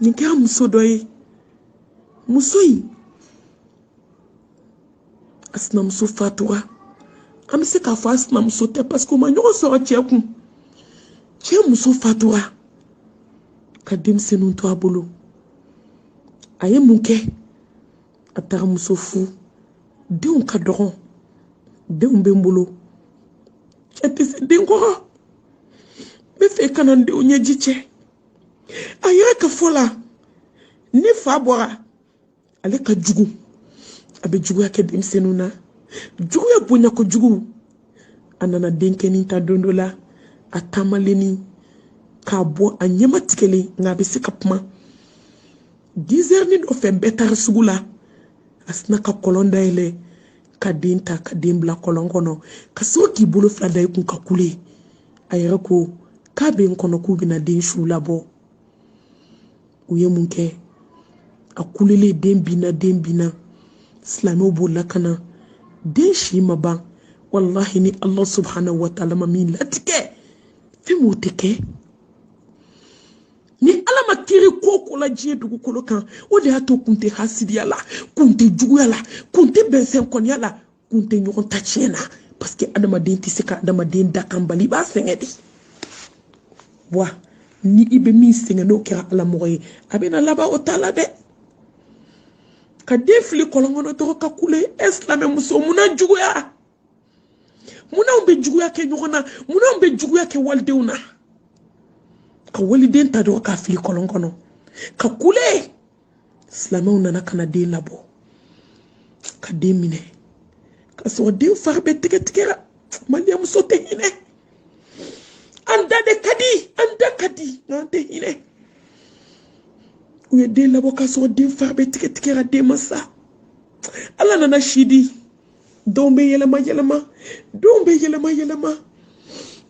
nin kɛra muso dɔ ye muso in a sinamuso fatura an bɛ se k'a fɔ a sinamuso tɛ parce que o ma ɲɔgɔn sɔrɔ cɛ kun cɛ muso fatura ka denmisɛnninw to a bolo a ye mun kɛ a taara muso furu denw ka dɔgɔ denw bɛ n bolo cɛ tɛ se den kɔrɔ n bɛ fɛ ka na n denw ɲɛji cɛ a yɛrɛ ka fɔ la ni fa bɔra ale ka jugu a bɛ juguya kɛ denmisɛnninw na juguya bonya kojugu a nana denkɛnin ta don dɔ la a taamalenni k'a bɔ a ɲɛma tigɛlen nka a bɛ se ka kuma 10 heures ni dɔ fɛ bɛɛ taara sugu la a sina ka kɔlɔn dayɛlɛ ka den ta ka den bila kɔlɔn kɔnɔ ka sɔrɔ k'i bolo fila da i kun ka kule a yɛrɛ ko k'a bɛ n kɔnɔ k'u bɛna den su labɔ u ye mun kɛ a kulelen den binna silamɛw b'o lakana den si ma ban wallahi ni Allah subhanahu wa ta'ala ma min latigɛ fɛn m'o tɛ kɛ ni ala ma kiri ko la diɲɛ dugukolo kan o de y'a to kun tɛ hasidiya la kun tɛ juguya la kun tɛ bɛnsɛn kɔniya la kun tɛ ɲɔgɔn ta tiɲɛ na parce que adamaden tɛ se ka adamaden dakan bali i b'a sɛgɛn de wa ni i bɛ min sɛgɛn n'o kɛra ala mɔgɔ ye a bɛna laban o t'a la dɛ ka den fili kɔlɔn kɔnɔ dɔrɔn ka kule silamɛ muso munna juguya munna bɛ juguya kɛ ɲɔgɔn na munna bɛ juguya kɛ walidenw na ka waliden ta dɔrɔn k'a fili kɔlɔn kɔnɔ ka kule silamɛw nana ka na den labɔ ka den minɛ ka sɔrɔ den fari bɛ tigɛra maliya muso tɛ hinɛ an da ka di n'an tɛ hinɛ u ye den labɔ ka sɔrɔ den fari bɛ tigɛra den ma sa ala nana si di denw bɛ yɛlɛma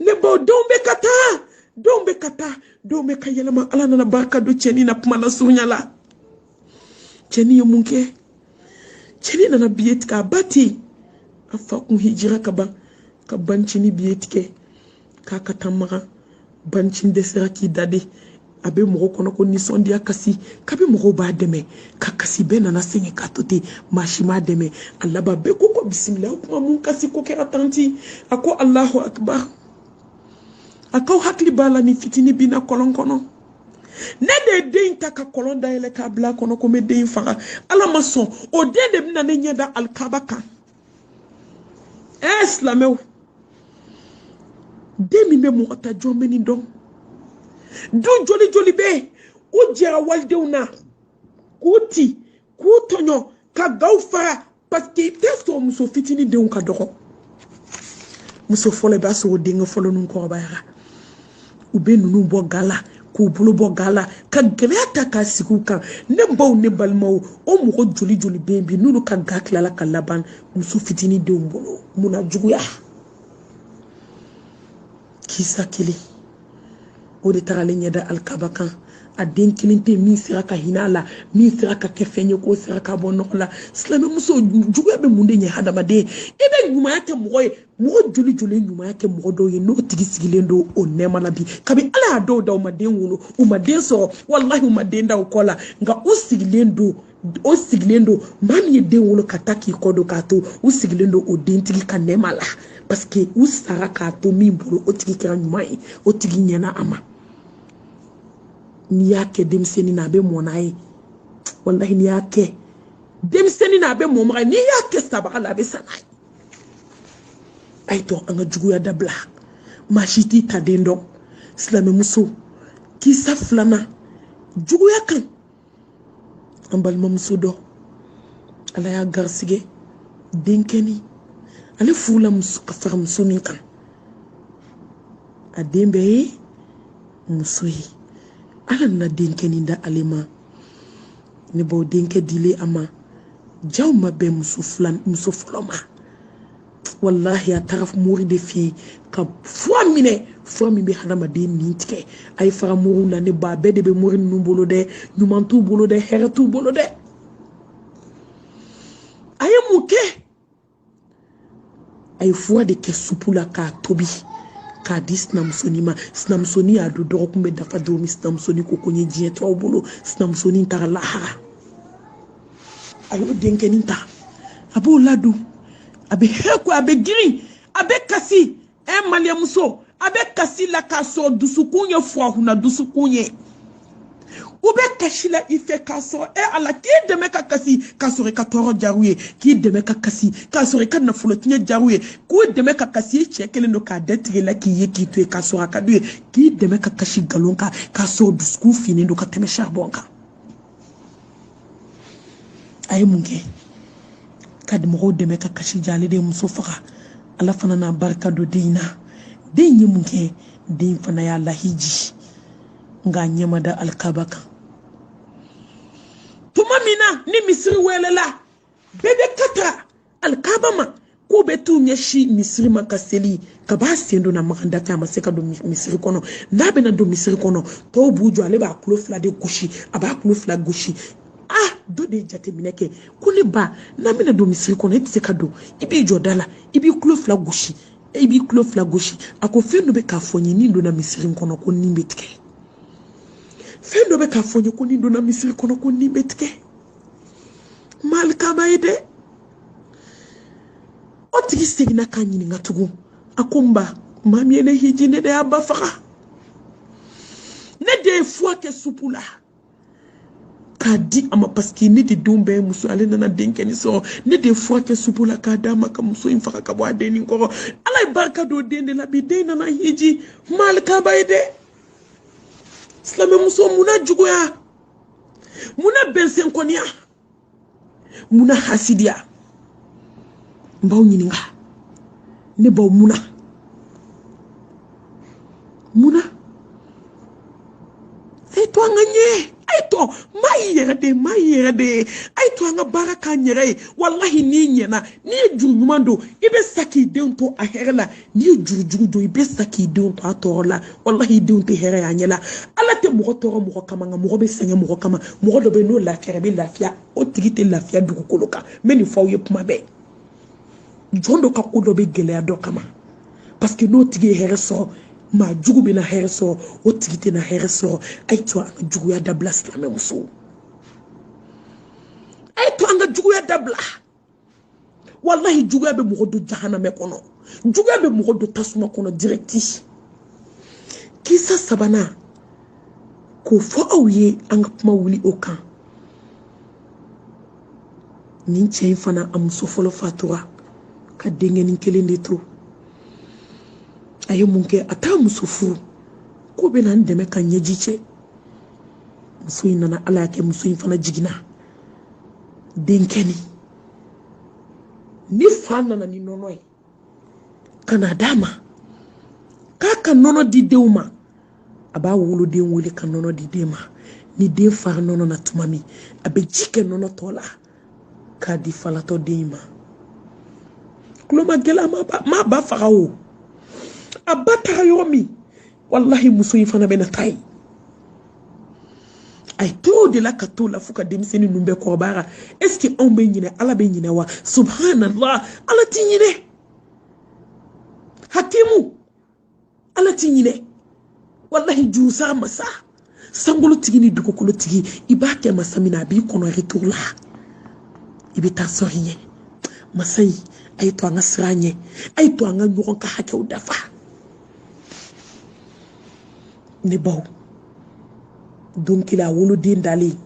ne baw denw bɛ ka taa denw bɛ ka yɛlɛma ala nana barika don cɛnin na kuma la surunya la cɛnin ye mun kɛ cɛnin nana biye tigɛ a ba ten a fa kun hijira ka ban ka bancinin biye tigɛ k'a ka taa maga bancinin dɛsɛra k'i dade a bɛ mɔgɔ kɔnɔ ko nisɔndiya kasi kabi mɔgɔw b'a dɛmɛ ka kasi bɛɛ nana sɛgɛn k'a to ten maa si m'a dɛmɛ a laban bɛɛ ko bisimila o kuma mun kasi ko kɛra tanti a ko Allahu akbar a k'aw hakili b'a la ni fitinin binna kɔlɔn kɔnɔ ne de ye den ta ka kɔlɔn dayɛlɛ k'a bila a kɔnɔ ko n bɛ den faga ala ma sɔn o den de bɛna ne ɲɛ da alikaba kan silamɛw den min bɛ mɔgɔ ta jɔn bɛ nin dɔn du joli bɛ yen u jɛra walidenw na k'u ti k'u tɔɲɔ ka gaw fara parce que i tɛ sɔn muso fitinin denw ka dɔgɔ muso fɔlɔ i b'a sɔrɔ denkɛ fɔlɔ ninnu kɔrɔbayara u bɛ ninnu bɔ ga la k'u bolo bɔ ga la ka gɛlɛya ta k'a sigi u kan ne baw ne balimaw o mɔgɔ joli bɛ yen bi n'olu ka ga tilala ka laban muso fitinin denw bolo munna juguya kisa kelen o de tagalen ɲɛ da alikaba kan a den kelen tɛ min sera ka hinɛ a la min sera ka kɛ fɛn ye k'o sera ka bɔ nɔgɔ la silamɛmuso juguya bɛ mun de ɲɛ hadamaden i bɛ ɲumanya kɛ mɔgɔ ye mɔgɔ joli ye ɲumanya kɛ mɔgɔ dɔw ye n'o tigi sigilen don o nɛɛma la bi kabi ala y'a dɔw da u ma den wolo u ma den sɔrɔ walahi u ma den da u kɔ la nka u sigilen don maa min ye den wolo ka taa k'i kɔ don k'a to u sigilen don o dentigi ka nɛɛma la parce que u sara k'a to min bolo o tigi kɛra ɲuman ye o tigi ɲɛna a ma n'i y'a kɛ denmisɛnnin na a bɛ mɔn n'a ye walahi n'i y'a kɛ denmisɛnnin na a bɛ mɔn n'i y'a kɛ sabaga la a bɛ sa n'a ye a ye to an ka juguya dabila maa si t'i ta den dɔn silamɛmuso kisa filanan juguya kan an balimamuso dɔ ala y'a garisɛgɛ denkɛnin ale furula ka fara muso min kan a den bɛɛ ye muso ye ala nana denkɛnin da ale ma ne b'o denkɛ dile a ma jaw ma bɛn muso fɔlɔ ma wallahi a taara mori de fɛ yen ka fura minɛ fura min bɛ hadamaden nin tigɛ a ye fara moriw la ne ba bɛɛ de bɛ mori ninnu bolo dɛ ɲuman t'u bolo dɛ hɛrɛ t'u bolo dɛ a ye mun kɛ a ye fura de kɛ supu la k'a tobi k'a di sinamusoni ma sinamusoni y'a don dɔgɔkun bɛ dafa don min sinamusoni ko ko n ye diɲɛ to aw bolo sinamusoni taara lahara a y'o denkɛnin ta a b'o ladon a bɛ hɛrɛ ko a bɛ girin a bɛ kasi maliyɛnmuso a bɛ kasi la k'a sɔrɔ dusukun ye fuwahuna dusukun ye u bɛ kasi la i fɛ k'a sɔrɔ ala k'i dɛmɛ ka kasi k'a sɔrɔ i ka tɔɔrɔ diyara u ye k'i dɛmɛ ka kasi k'a sɔrɔ i ka nafolo tiɲɛ diyara u ye k'u dɛmɛ ka kasi i cɛ kelen don k'a datigɛ la k'i ye k'i to yen k'a sɔrɔ a ka d'u ye k'i dɛmɛ ka kasi nkalon kan k'a sɔrɔ dusukun finnen don ka tɛmɛ charbon kan a ye mun kɛ ka mɔgɔw dɛmɛ ka kasi ja ale de ye muso faga ala fana n'a barika don den in na den ye mun kɛ den fana y'a lahiji nka ɲɛma da alikaba kan tuma min na ni misiri wɛlɛla bɛɛ bɛ ka taa alikaba ma k'u bɛ t'u ɲɛsin misiri ma ka seli ka b'a sen don na maganda fɛ a ma se ka don misiri kɔnɔ n'a bɛna don misiri kɔnɔ tɔw b'u jɔ ale b'a tulo fila de gosi a b'a tulo fila gosi dɔ de ye jateminɛ kɛ ko ne ba n'an bɛna don misiri kɔnɔ e tɛ se ka don i b'i jɔ da la i b'i tulo fila gosi i b'i tulo fila gosi a ko fɛn dɔ bɛ k'a fɔ n ye ni donna misiri kɔnɔ ko nin bɛ tigɛ fɛn dɔ bɛ k'a fɔ n ye ko ni donna misiri kɔnɔ ko nin bɛ tigɛ malikaba ye dɛ o tigi seginna k'a ɲininka tugun a ko n ba maa min ye ne hiji ne de y'a ba faga ne de ye fuwa kɛ supu la k'a di a ma parce que ne de denw bɛɛ ye muso ale nana den kɛ ni sɔrɔ ne de ye fuwa kɛ supu la k'a d'a ma ka muso in faga ka bɔ a den nin kɔrɔ ala ye barika don den de la bi den nana hiji malikaba ye dɛ silamɛmuso munna juguya munna bɛnsɛnkɔniya munna hasidiya n b'aw ɲininka ne b'aw munna a ye to an ka ɲɛ a ye to maa y'i yɛrɛ de a ye to an ka baara k'an yɛrɛ ye walahi n'i ɲɛna n'i ye juru ɲuman don i bɛ sa k'i denw to a hɛrɛ la n'i ye juru jugu don i bɛ sa k'i denw to a tɔɔrɔ la walahi i denw tɛ hɛrɛ y'a ɲɛ la ala tɛ mɔgɔ tɔɔrɔ mɔgɔ kama nka mɔgɔ bɛ sɛgɛn mɔgɔ kama mɔgɔ dɔ bɛ yen n'o lafiyara bɛ lafiya o tigi tɛ lafiya dugukolo kan n bɛ nin fɔ aw ye kuma bɛɛ jɔn dɔ ka ko dɔ bɛ gɛlɛya dɔ kama parce que n'o tigi ye hɛrɛ sɔrɔ maa jugu bɛ na hɛrɛ sɔrɔ o tigi tɛ na hɛrɛ sɔrɔ a ye to an ka juguya dabila silamɛmusow a ye to an ka juguya dabila walahi juguya bɛ mɔgɔ don jahanamɛ kɔnɔ juguya bɛ mɔgɔ don tasuma kɔnɔ directi kisa sabanan k'o fɔ aw ye an ka kuma wuli o kan nin cɛ in fana a muso fɔlɔ fatura ka denkɛnin kelen de to a ye mun kɛ a t'a muso furu ko bɛ na n dɛmɛ ka ɲɛji cɛ muso in nana ala y'a kɛ muso in fana jiginna denkɛnin ni fa nana ni nɔnɔ ye ka na d'a ma k'a ka nɔnɔ di denw ma a b'a woloden wele ka nɔnɔ di den ma ni den fara nɔnɔ na tuma min a bɛ ji kɛ nɔnɔ tɔ la k'a di falatɔ den ma tulo ma gɛlɛya ma ba faga o a ba taga yɔrɔ min walahi muso in fana bɛna taa yen a ye to de la ka to la fo ka denmisɛnnin ninnu bɛɛ kɔrɔbaya est ce que anw bɛ ɲinɛ ala bɛ ɲinɛ wa subhanallah ala t'i ɲinɛ hakimu ala t'i ɲinɛ walahi jurusa masa sankolotigi ni dugukolotigi i b'a kɛ masa min na a b'i kɔnɔ retour la i bɛ taa sɔrɔ ɲɛ masa in a ye to an ka siran ɲɛ a ye to an ka ɲɔgɔn ka hakɛw dafa ne baw don kelen a woloden dalen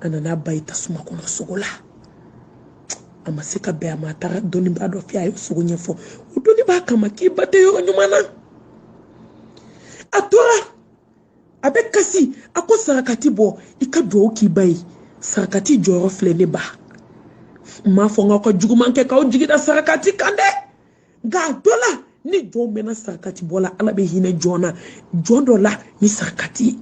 a nana ba ye tasuma kɔnɔ sogo la a ma se ka bɛn a ma a taara dɔnnibaa dɔ fɛ a ye sogo ɲɛfɔ o dɔnnibaa kama k'i ba tɛ yɔrɔ ɲuman na a tora a bɛ kasi a ko sarakati bɔ i ka dugawu k'i ba ye sarakati jɔyɔrɔ filɛ ne ba n m'a fɔ n k'aw ka juguman kɛ k'aw jigi da sarakati kan dɛ nka a dɔ la ni jɔn mɛnna sarakati bɔ la ala bɛ hinɛ jɔn na jɔn dɔ la ni sarakati ye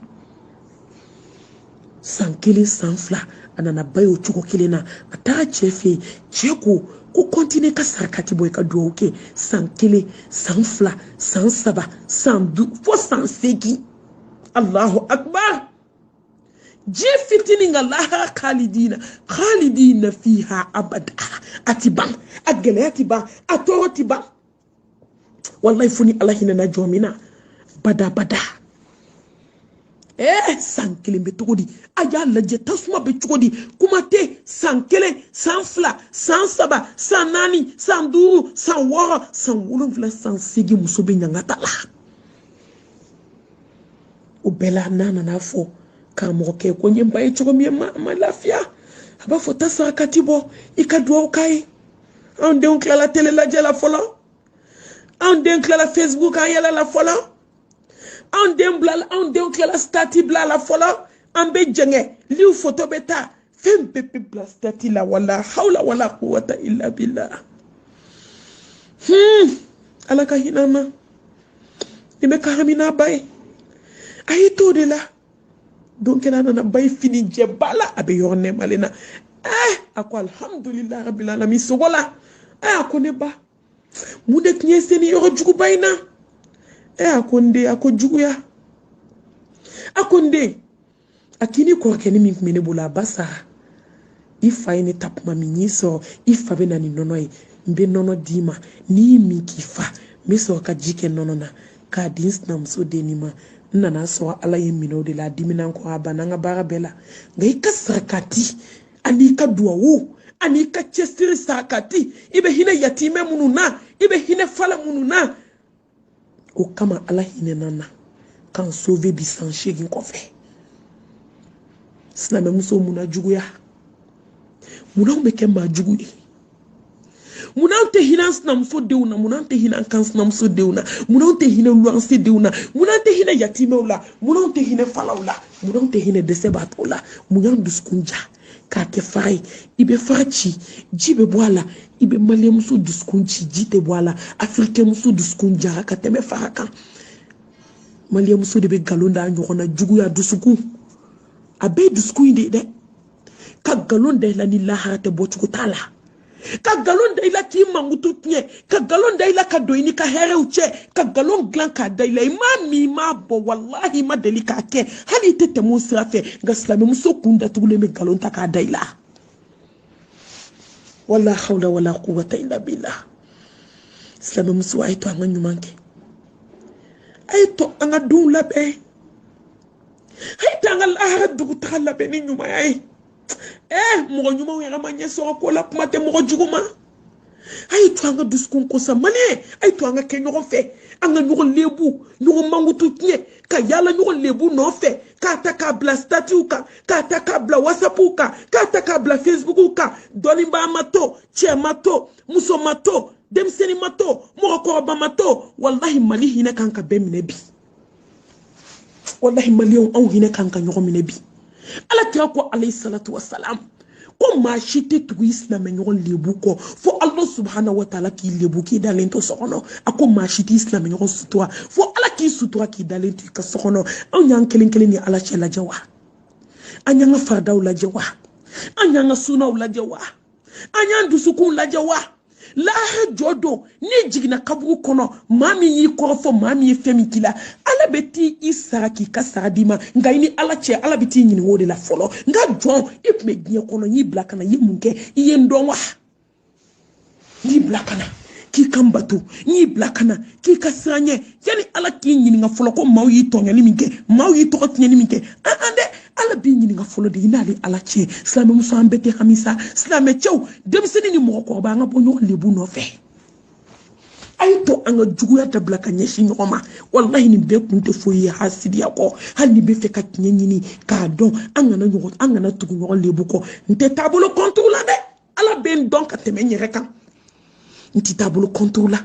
san kelen san fila a nana ba ye o cogo kelen na a taara cɛ fɛ yen cɛ ko continue ka sarakati bɔ i ka dugawu kɛ san kelen san fila san saba san duuru fo san seegin Allahu akbar ji fitinin ga lahara khalidina fiha abada ati ban a gɛlɛya ti ban a tɔɔrɔ ti ban wallahi funi ala hinana jomina bada bada san kelen be togodi aya laje tasuma be togodi kuma te san kelen san fla san saba san nani san duru san wara san wolonfla san sigi muso be nyangata la o bela nana na fo ka mo ke ko nyemba e chogo mi ma lafia aba fo tasa katibo ikadwo kai on donc la télé la jela folo on donc la Facebook ayala la folo on donc la stati bla la folo on be jenge liu photo beta fem pepe bla stati la wala hawla wala quwwata illa billah alaka hinama ibe karamina bay ay to de la donc la na bay fini je bala abe yorne malena ako alhamdulillah rabbil alamin sogola akone ba mude knie seni yoro jugu bayna akonde akojugu ya akonde akini ko keni mi kumene bula basa ifa ine tapma minyiso ifa bena ni nono mbe nono dima ni mi kifa miso ka jike nono na ka dins na mso denima nana so ala yemino de la dimina ko abana nga bara bela ngai kasrakati anika duwawu anika chestiri sakati ibe hine yatime mununa ibe hine fala mununa o kama ala hine nana kan sauver bisanche gin ko fe sina me muso muna jugu ya muna mbeke ma jugu ni muna te hinan na muso deuna muna te hinan kan na muso deuna muna te hinan luanse deuna muna te hinan yatime ula muna te hinan fala ula muna te hinan desebat ula muna duskunja ka ke faray ibe farci jibe boala ibe mali muso duskunci jite boala afrique muso duskunja ka teme faraka mali muso de be galonda nyona jugu ya dusuku abe dusku inde de ka galonda la ni laharate botuko tala ka galonda ila ki mangutu tnie ka galonda ila ka doini ka here uche ka galon glan ka daila imami ma bo wallahi ma delika ke hali tete mo srafe ngaslame muso kunda tugule me galon ta ka daila wala hawla wala quwwata illa billah slame muso ay to anga nyumanke ay to anga dum labe ay tangal ahad dugu takalla be ni nyuma ay mo nyuma wera manye so ko la kuma te mo juguma ay to anga duskun ko sa mane ay to anga ke nyoko fe anga nyoko lebu nyoko mangutu tie ka yala nyoko lebu no fe ka ta ka bla statue ka ta ka bla whatsapp ka ta ka bla facebook ka dolimba mato che mato muso mato demseni mato mo ko ba mato wallahi mali hina kanka be minebi wallahi mali on hina kanka nyoko minebi ala kira ko alayhi salatu wassalam ko ma shite tu islam nyon lebu ko fo Allah subhanahu wa ta'ala ki lebu ki dalen to sokono ako ma shite islam nyon sutura fo ala ki sutura ki dalen to ka sokono on yan kelen kelen ni ala chela jawa anyanga fardaw la jawa anyanga sunaw la jawa anyan dusukun la jawa la jodo ni jigina kabugu kono mami yi korofo mami femi kila ala beti isaraki kasadima ngaini ala che ala beti nyini wode la folo nga jon ipme gnie kono yi blakana yi munke yi ndonwa yi blakana ki kambatu yi blakana ki kasranye yani ala ki nyini nga folo ko maw yi tonya ni minke maw yi to tnya ni minke ande ala bi nyini nga folo de inali ala che slame muso ambete hamisa slame chew demseni ni mo ko ba nga bonyo lebu no fe ay to anga jugu ya tabla ka nyeshi nyoma wallahi ni be kunte foyi hasidi yako hali be fe ka nyini ka don anga na nyoko anga na tugu nyoko lebu ko nte tabolo contrôle de ala ben donc ateme reka nti tabolo contrôle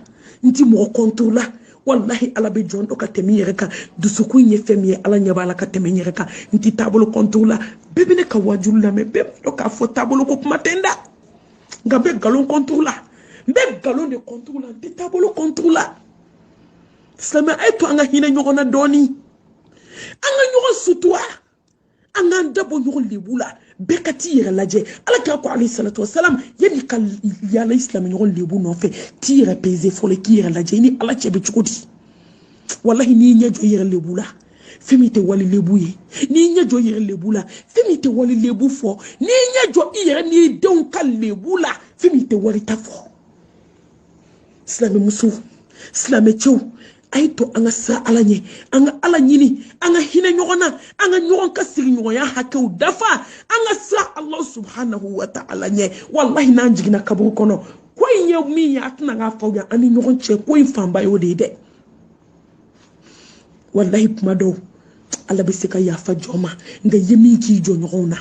nti mo contrôle wallahi ala be jondo ka temi reka dusuku nye femi ala nyabala ka temi reka nti tabolo contrôle bebe ne ka wajulu la me be do ka fo tabolo ko matenda ngabe galon contrôle be galon de contrôle nti tabolo contrôle sama ay to anga hina nyogona doni anga nyogo sutwa anga ndabo nyogo lebula bekati yere laje ala ka ko alayhi salatu wassalam yedi kal ya la islam nyogo lebu no fe tire pese fole ki yere laje ni ala chebe chukudi wallahi ni nyajo yere lebula femite wali lebu ye ni nyajo yere lebula femite wali lebu fo ni nyajo yere ni don kal lebula femite wali tafo islam musu silamɛcɛw a ye to an ka siran ala ɲɛ an ka ala ɲini an ka hinɛ ɲɔgɔn na an ka ɲɔgɔn ka sigiɲɔgɔnya hakɛw dafa an ka siran ala subhanahu wa ta'ala ɲɛ wallahi n'an jiginna kaburu kɔnɔ ko in ye min ye a tɛna k'a fɔ yan an ni ɲɔgɔn cɛ ko in fanba y'o de ye dɛ wallahi kuma dɔw ala bɛ se ka yafa jɔn ma nka ye min k'i jɔɲɔgɔnw na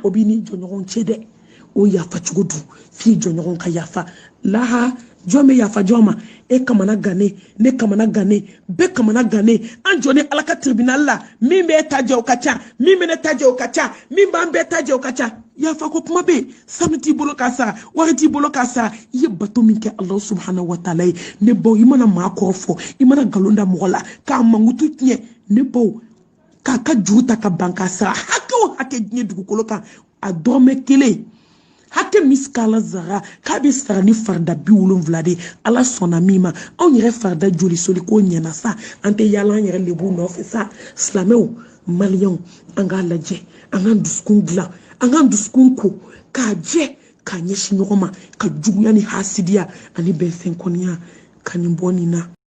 o b'i ni jɔɲɔgɔn cɛ dɛ o yafa cogo dun f'i jɔɲɔgɔn ka yafa laha jɔn bɛ yafa jɔn ma e kamana gannen ne kamana gannen bɛɛ kamana gannen an jɔ ni ala ka tribunal la min bɛ ta jɛ o ka ca min bɛ ne ta jɛ o ka ca min b'an bɛɛ ta jɛ o ka ca yafa ko kuma bɛ yen sanu t'i bolo k'a sara wari t'i bolo k'a sara i ye bato min kɛ ala subhanahu wa ta'ala ye ne baw i mana maa kɔrɔ fɔ i mana nkalon da mɔgɔ la k'a mankutu tiɲɛ ne baw k'a ka juru ta ka ban k'a sara hakɛ o hakɛ diɲɛ dugukolo kan a dɔrɔmɛ kelen hakɛ min k'ala zara k'a bɛ sara ni farida 70 de ala sɔnna min ma anw yɛrɛ farida joli soli ko ɲɛna sa an tɛ yaala an yɛrɛ lebu nɔfɛ sa silamɛw maliyɛnw an k'a lajɛ an k'an dusukun dilan an k'an dusukun ko k'a jɛ k'a ɲɛsin ɲɔgɔn ma ka juguya ni hasidiya ani bɛnfɛnkɔniya ka nin bɔ nin na